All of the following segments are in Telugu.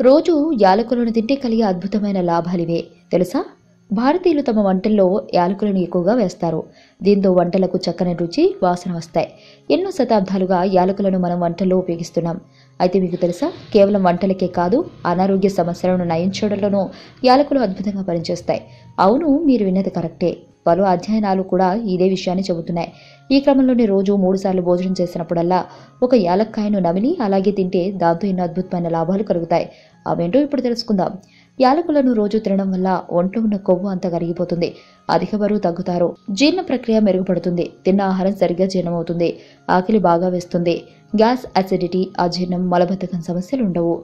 రోజు యాలకులను తింటే కలిగే అద్భుతమైన లాభాలివే తెలుసా? భారతీయులు తమ వంటల్లో యాలకులను ఎక్కువగా వేస్తారు. దీంతో వంటలకు చక్కని రుచి, వాసన వస్తాయి. ఎన్నో శతాబ్దాలుగా యాలకులను మనం వంటల్లో ఉపయోగిస్తున్నాం. అయితే మీకు తెలుసా, కేవలం వంటలకే కాదు, అనారోగ్య సమస్యలను నయం చేయడంలోనూ యాలకులు అద్భుతంగా పనిచేస్తాయి. అవును, మీరు విన్నది కరెక్టే. పలు అధ్యయనాలు కూడా ఇదే విషయాన్ని చెబుతున్నాయి. ఈ క్రమంలోనే రోజు 3 సార్లు భోజనం చేసినప్పుడల్లా ఒక యాలక్కాయను నమిలి అలాగే తింటే దాంతో ఎన్నో అద్భుతమైన లాభాలు కలుగుతాయి. అవేంటో ఇప్పుడు తెలుసుకుందాం. యాలకులను రోజు తినడం వల్ల ఒంట్లో ఉన్న కొవ్వు అంతా కరిగిపోతుంది. అధిక బరువు తగ్గుతారు. జీర్ణ ప్రక్రియ మెరుగుపడుతుంది. తిన్న ఆహారం సరిగ్గా జీర్ణమవుతుంది. ఆకలి బాగా వేస్తుంది. గ్యాస్, అసిడిటీ, అజీర్ణం, మలబద్ధకం సమస్యలు ఉండవు.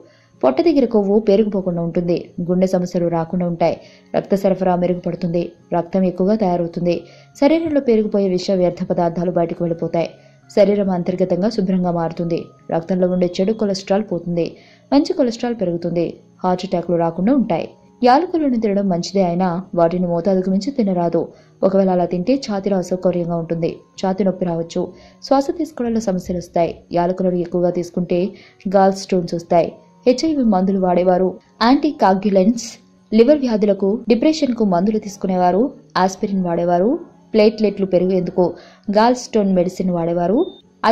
పొట్ట దగ్గర కొవ్వు పేరుకుపోకుండా ఉంటుంది. గుండె సమస్యలు రాకుండా ఉంటాయి. రక్త సరఫరా మెరుగుపడుతుంది. రక్తం ఎక్కువగా తయారవుతుంది. శరీరంలో పేరుకుపోయే విష వ్యర్థ పదార్థాలు బయటకు వెళ్ళిపోతాయి. శరీరం అంతర్గతంగా శుభ్రంగా మారుతుంది. రక్తంలో ఉండే చెడు కొలెస్ట్రాల్ పోతుంది. మంచి కొలెస్ట్రాల్ పెరుగుతుంది. హార్ట్ అటాక్లు రాకుండా ఉంటాయి. యాలకులను తినడం మంచిదే అయినా వాటిని మోతాదుకు మించి తినరాదు. ఒకవేళ అలా తింటే ఛాతీలో అసౌకర్యంగా ఉంటుంది. ఛాతీ నొప్పి రావచ్చు. శ్వాస తీసుకోవడంలో సమస్యలు వస్తాయి. యాలకులను ఎక్కువగా తీసుకుంటే గాల్ స్టోన్స్ వస్తాయి. హెచ్ఐవి మందులు వాడేవారు, యాంటీ కాగ్యులెంట్స్, లివర్ వ్యాధులకు, డిప్రెషన్కు మందులు తీసుకునేవారు, ఆస్పిరిన్ వాడేవారు, ప్లేట్లెట్లు పెరిగేందుకు గాల్ స్టోన్ మెడిసిన్ వాడేవారు,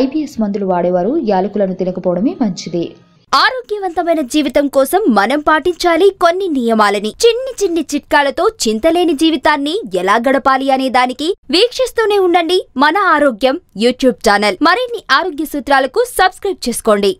ఐబిఎస్ మందులు వాడేవారు యాలకులను తినకపోవడమే మంచిది. ఆరోగ్యవంతమైన జీవితం కోసం మనం పాటించాలి కొన్ని నియమాలని. చిన్ని చిన్ని చిట్కాలతో చింతలేని జీవితాన్ని ఎలా గడపాలి అనే దానికి వీక్షిస్తూనే ఉండండి మన ఆరోగ్యం యూట్యూబ్ ఛానల్. మరిన్ని ఆరోగ్య సూత్రాలకు సబ్స్క్రైబ్ చేసుకోండి.